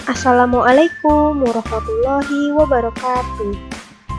Assalamualaikum warahmatullahi wabarakatuh.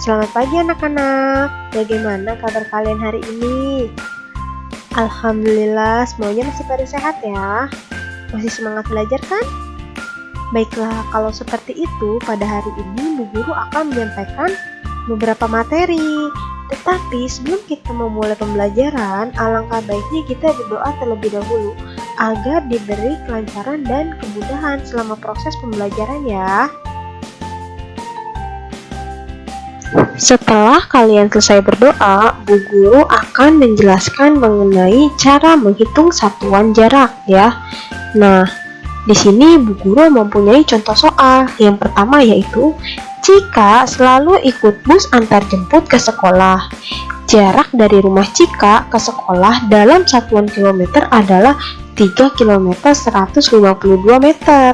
Selamat pagi anak-anak. Bagaimana kabar kalian hari ini? Alhamdulillah, semuanya masih pada sehat ya. Masih semangat belajar kan? Baiklah, kalau seperti itu, pada hari ini Bu Guru akan menyampaikan beberapa materi. Tetapi sebelum kita memulai pembelajaran, alangkah baiknya kita berdoa terlebih dahulu agar diberi kelancaran dan kemudahan selama proses pembelajaran ya. Setelah kalian selesai berdoa, Bu Guru akan menjelaskan mengenai cara menghitung satuan jarak ya. Nah, di sini Bu Guru mempunyai contoh soal. Yang pertama yaitu Cika selalu ikut bus antar jemput ke sekolah. Jarak dari rumah Cika ke sekolah dalam satuan kilometer adalah 3 km 152 meter.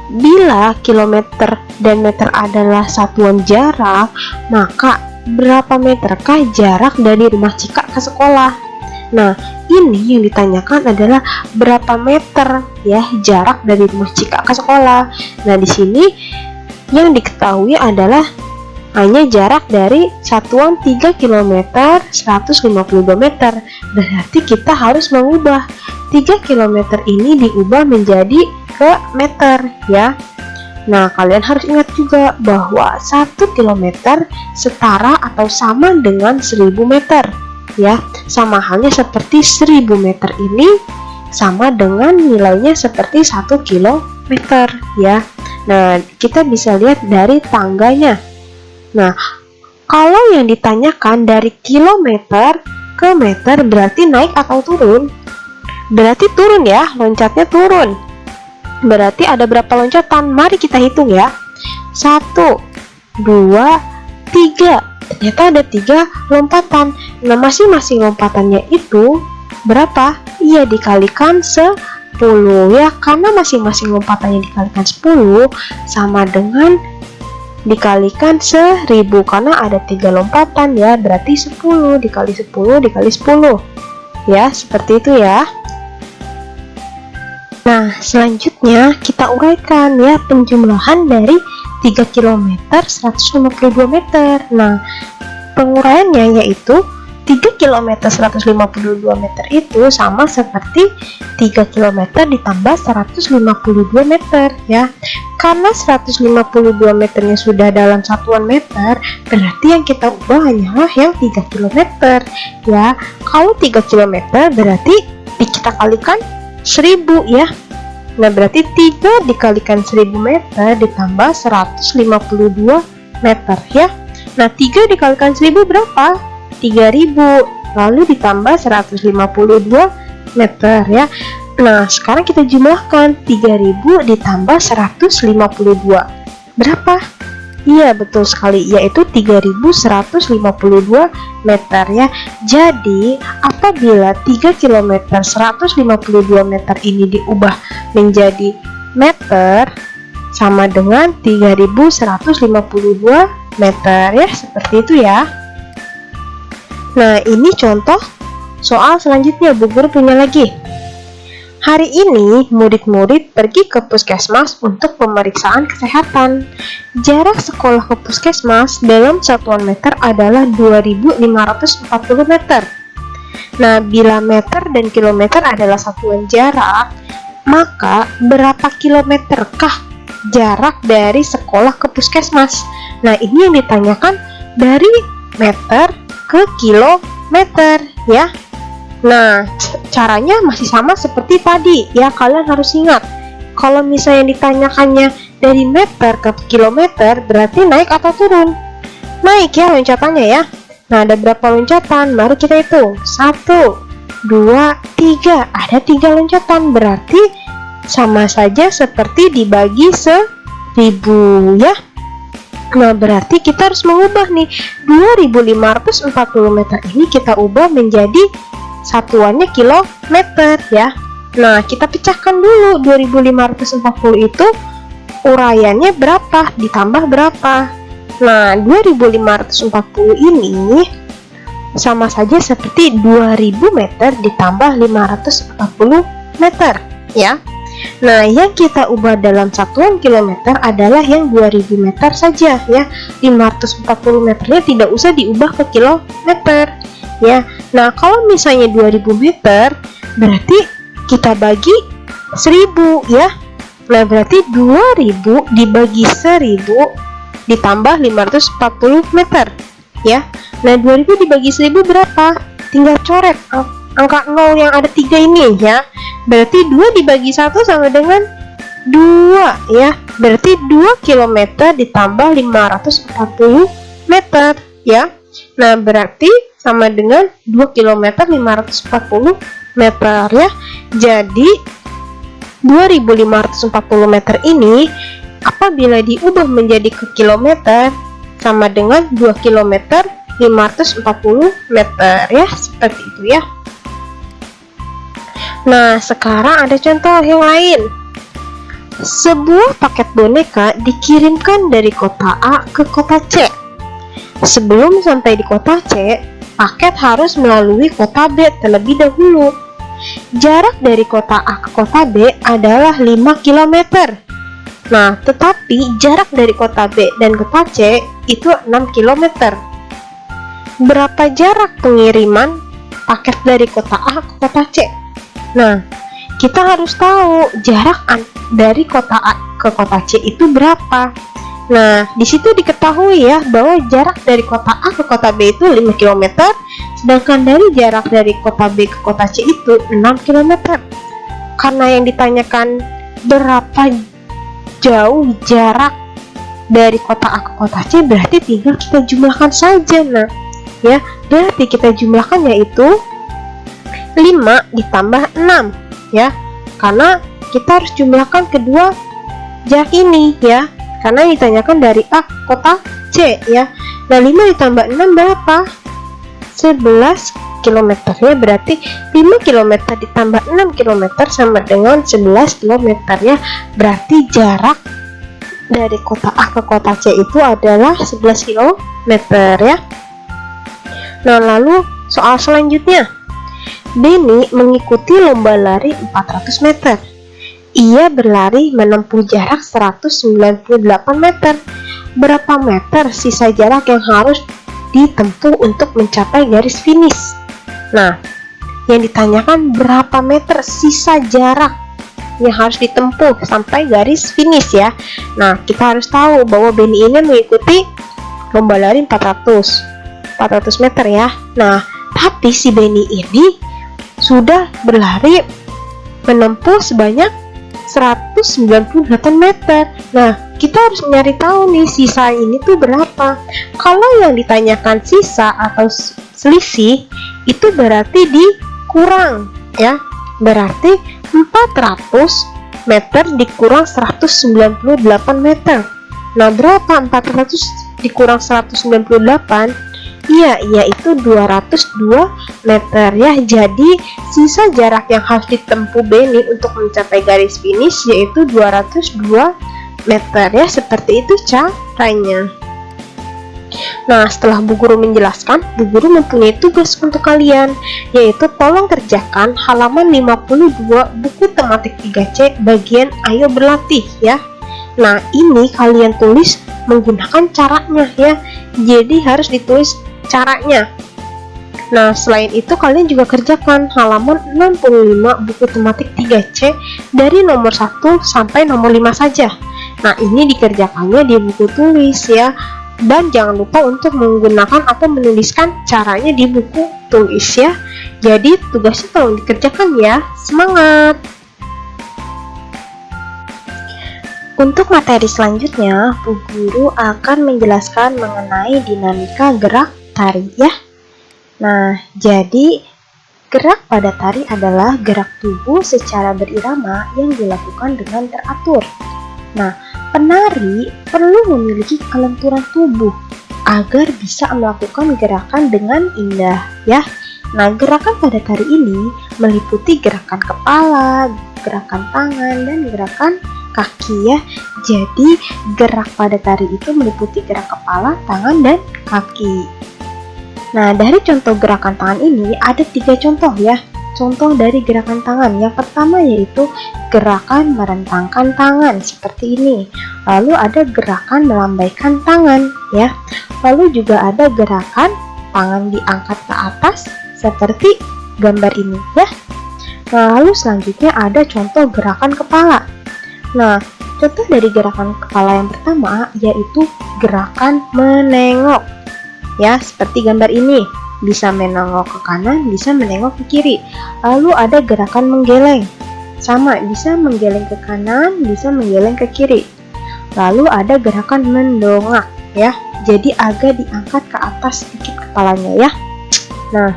Bila kilometer dan meter adalah satuan jarak, maka berapa meterkah jarak dari rumah Cika ke sekolah? Nah, ini yang ditanyakan adalah berapa meter ya jarak dari rumah Cika ke sekolah. Nah, di sini yang diketahui adalah hanya jarak dari satuan 3 km 152 meter. Berarti kita harus mengubah 3 km ini diubah menjadi ke meter ya. Nah, kalian harus ingat juga bahwa 1 km setara atau sama dengan 1000 meter ya. Sama halnya seperti 1000 meter ini sama dengan nilainya seperti 1 kilometer ya. Nah, kita bisa lihat dari tangganya. Nah, kalau yang ditanyakan dari kilometer ke meter berarti naik atau turun? Berarti turun ya, loncatnya turun. Berarti ada berapa loncatan? Mari kita hitung ya. 1, 2, 3. Ternyata ada 3 lompatan. Nah, masing-masing lompatannya itu berapa? Iya, dikalikan 10 ya, karena masing-masing lompatannya dikalikan 10 sama dengan dikalikan 1000 karena ada 3 lompatan ya, berarti 10 dikali 10 dikali 10 ya, seperti itu ya. Nah, selanjutnya kita uraikan ya penjumlahan dari 3 km 152 meter. Nah, penguraiannya yaitu 3 km 152 meter itu sama seperti 3 km ditambah 152 meter ya. Karena 152 meternya sudah dalam satuan meter, berarti yang kita ubah hanyalah yang 3 km ya. Kalau 3 km berarti kita kalikan 1000 ya. Nah, berarti 3 dikalikan 1000 meter ditambah 152 meter ya. Nah, 3 dikalikan 1000 berapa? 3000, lalu ditambah 152 meter ya. Nah, sekarang kita jumlahkan 3000 ditambah 152 berapa? Iya, betul sekali, yaitu 3152 meter ya. Jadi apabila 3 km 152 meter ini diubah menjadi meter sama dengan 3152 meter ya, seperti itu ya. Nah, ini contoh soal selanjutnya. Bu Guru punya lagi. Hari ini murid-murid pergi ke puskesmas untuk pemeriksaan kesehatan. Jarak sekolah ke puskesmas dalam satuan meter adalah 2540 meter. Nah, bila meter dan kilometer adalah satuan jarak, maka berapa kilometerkah jarak dari sekolah ke puskesmas? Nah, ini yang ditanyakan dari meter ke kilometer ya. Nah, caranya masih sama seperti tadi ya. Kalian harus ingat, kalau misalnya ditanyakannya dari meter ke kilometer berarti naik atau turun? Naik ya loncatannya ya. Nah, ada berapa loncatan? Mari kita hitung. 1, 2, 3. Ada 3 loncatan, berarti sama saja seperti dibagi 1000 ya. Nah, berarti kita harus mengubah nih 2540 meter ini kita ubah menjadi satuannya kilometer ya. Nah, kita pecahkan dulu 2540 itu uraiannya berapa ditambah berapa. Nah, 2540 ini sama saja seperti 2000 meter ditambah 540 meter ya. Nah, yang kita ubah dalam satuan kilometer adalah yang 2000 meter saja ya. 540 meternya tidak usah diubah ke kilometer ya. Nah, kalau misalnya 2000 meter berarti kita bagi 1000 ya. Nah, berarti 2000 dibagi 1000 ditambah 540 meter ya. Nah, 2000 dibagi 1000 berapa? Tinggal coret angka 0 yang ada 3 ini ya. Berarti 2 dibagi 1 sama dengan 2 ya. Berarti 2 km ditambah 540 meter ya. Nah, berarti sama dengan 2 km 540 meter ya. Jadi 2540 meter ini apabila diubah menjadi ke kilometer sama dengan 2 km 540 meter ya. Seperti itu ya. Nah, sekarang ada contoh yang lain. Sebuah paket boneka dikirimkan dari kota A ke kota C. Sebelum sampai di kota C, paket harus melalui kota B terlebih dahulu. Jarak dari kota A ke kota B adalah 5 km. Nah, tetapi jarak dari kota B dan kota C itu 6 km. Berapa jarak pengiriman paket dari kota A ke kota C? Nah, kita harus tahu jarak dari kota A ke kota C itu berapa. Nah, di situ diketahui ya bahwa jarak dari kota A ke kota B itu 5 km, sedangkan dari jarak dari kota B ke kota C itu 6 km. Karena yang ditanyakan berapa jauh jarak dari kota A ke kota C, berarti tinggal kita jumlahkan saja. Nah, ya, berarti kita jumlahkan yaitu 5 ditambah 6 ya, karena kita harus jumlahkan kedua jarak ini ya, karena ditanyakan dari A kota C ya. Nah, 5 ditambah 6 berapa? 11 km ya, berarti 5 km ditambah 6 km sama dengan 11 km ya. Berarti jarak dari kota A ke kota C itu adalah 11 km ya. Nah, lalu soal selanjutnya. Benny mengikuti lomba lari 400 meter. Ia berlari menempuh jarak 198 meter. Berapa meter sisa jarak yang harus ditempuh untuk mencapai garis finish? Nah, yang ditanyakan berapa meter sisa jarak yang harus ditempuh sampai garis finish ya. Nah, kita harus tahu bahwa Benny ini mengikuti lomba lari 400 meter ya. Nah, tapi si Benny ini sudah berlari menempuh sebanyak 198 meter. Nah, kita harus mencari tahu nih sisa ini tuh berapa. Kalau yang ditanyakan sisa atau selisih itu berarti dikurang ya. Berarti 400 meter dikurang 198 meter. Nah, berapa 400 dikurang 198? Iya, yaitu 202 meter ya. Jadi sisa jarak yang harus ditempuh Benny untuk mencapai garis finish yaitu 202 meter ya. Seperti itu caranya. Nah, setelah Bu Guru menjelaskan, Bu Guru mempunyai tugas untuk kalian, yaitu tolong kerjakan halaman 52 buku tematik 3C bagian Ayo Berlatih ya. Nah, ini kalian tulis menggunakan caranya ya. Jadi harus ditulis caranya. Nah, selain itu kalian juga kerjakan halaman 65 buku tematik 3C dari nomor 1 sampai nomor 5 saja. Nah, ini dikerjakannya di buku tulis ya. Dan jangan lupa untuk menggunakan atau menuliskan caranya di buku tulis ya. Jadi tugasnya tolong dikerjakan ya. Semangat! Untuk materi selanjutnya, Bu Guru akan menjelaskan mengenai dinamika gerak tari ya. Nah, jadi gerak pada tari adalah gerak tubuh secara berirama yang dilakukan dengan teratur. Nah, penari perlu memiliki kelenturan tubuh agar bisa melakukan gerakan dengan indah ya. Nah, gerakan pada tari ini meliputi gerakan kepala, gerakan tangan, dan gerakan kaki ya. Jadi gerak pada tari itu meliputi gerak kepala, tangan, dan kaki. Nah, dari contoh gerakan tangan ini ada 3 contoh ya. contoh dari gerakan tangan. Yang pertama yaitu gerakan merentangkan tangan seperti ini. Lalu ada gerakan melambaikan tangan ya. Lalu juga ada gerakan tangan diangkat ke atas seperti gambar ini ya. Nah, lalu selanjutnya ada contoh gerakan kepala. Nah, contoh dari gerakan kepala yang pertama yaitu gerakan menengok. Ya, seperti gambar ini. Bisa menengok ke kanan, bisa menengok ke kiri. Lalu ada gerakan menggeleng. Sama, bisa menggeleng ke kanan, bisa menggeleng ke kiri. Lalu ada gerakan mendongak ya. Jadi agak diangkat ke atas sedikit kepalanya ya. Nah,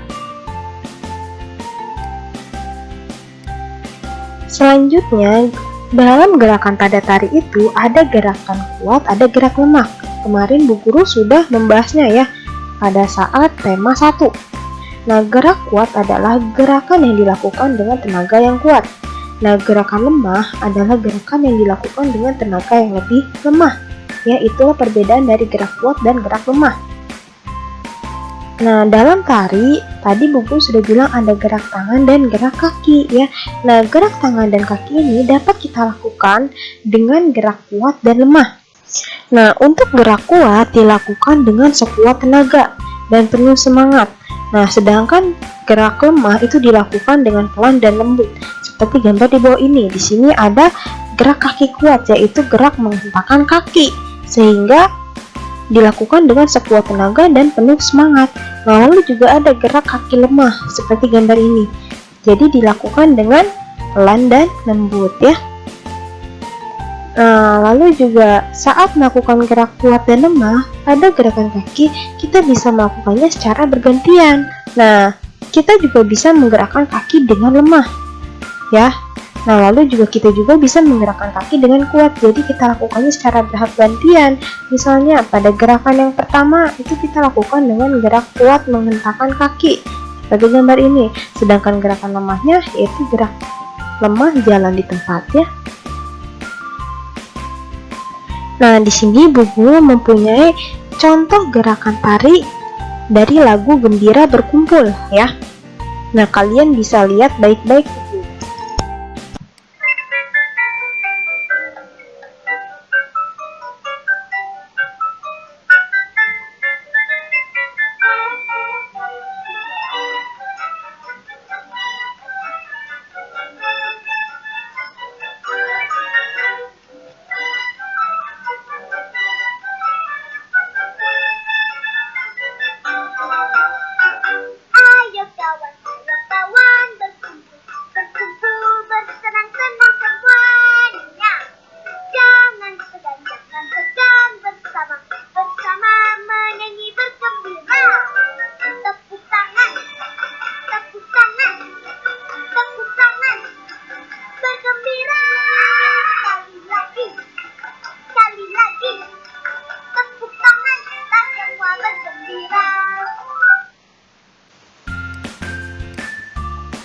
selanjutnya dalam gerakan tanda tari itu ada gerakan kuat, ada gerak lemah. Kemarin Bu Guru sudah membahasnya ya pada saat tema 1. Nah, gerak kuat adalah gerakan yang dilakukan dengan tenaga yang kuat. Nah, gerakan lemah adalah gerakan yang dilakukan dengan tenaga yang lebih lemah. Ya, itulah perbedaan dari gerak kuat dan gerak lemah. Nah, dalam tari, tadi Bu Guru sudah bilang ada gerak tangan dan gerak kaki ya. Nah, gerak tangan dan kaki ini dapat kita lakukan dengan gerak kuat dan lemah. Nah, untuk gerak kuat dilakukan dengan sekuat tenaga dan penuh semangat. Nah, sedangkan gerak lemah itu dilakukan dengan pelan dan lembut. Seperti gambar di bawah ini. Di sini ada gerak kaki kuat, yaitu gerak menghentakkan kaki, sehingga dilakukan dengan sekuat tenaga dan penuh semangat. Nah, lalu juga ada gerak kaki lemah, seperti gambar ini. Jadi dilakukan dengan pelan dan lembut ya. Nah, lalu juga saat melakukan gerak kuat dan lemah, pada gerakan kaki kita bisa melakukannya secara bergantian. Nah, kita juga bisa menggerakkan kaki dengan lemah ya. Nah, lalu juga kita juga bisa menggerakkan kaki dengan kuat. Jadi kita lakukannya secara bergantian. Misalnya pada gerakan yang pertama itu kita lakukan dengan gerak kuat menghentakkan kaki seperti gambar ini. Sedangkan gerakan lemahnya yaitu gerak lemah jalan di tempat ya. Nah, di sini Bu Guru mempunyai contoh gerakan tari dari lagu Gembira Berkumpul ya. Nah, kalian bisa lihat baik-baik.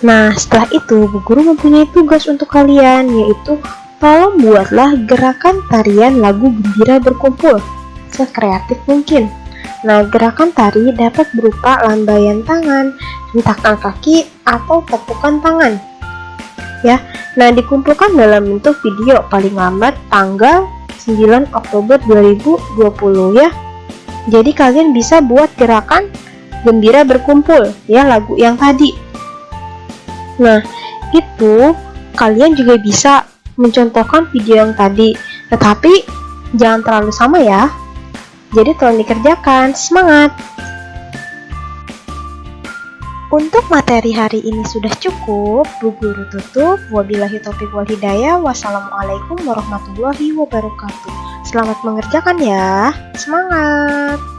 Nah, setelah itu Bu Guru mempunyai tugas untuk kalian, yaitu tolong buatlah gerakan tarian lagu Gembira Berkumpul sekreatif mungkin. Nah, gerakan tari dapat berupa lambaian tangan, hentakan kaki, atau tepukan tangan. Ya, nah dikumpulkan dalam bentuk video paling lambat tanggal 9 Oktober 2020 ya. Jadi kalian bisa buat gerakan Gembira Berkumpul ya, lagu yang tadi. Nah, itu kalian juga bisa mencontohkan video yang tadi, tetapi jangan terlalu sama ya. Jadi tolong dikerjakan, semangat! Untuk materi hari ini sudah cukup, Bu Guru tutup. Wabillahi taufiq wal hidayah. Wassalamualaikum warahmatullahi wabarakatuh. Selamat mengerjakan ya, semangat!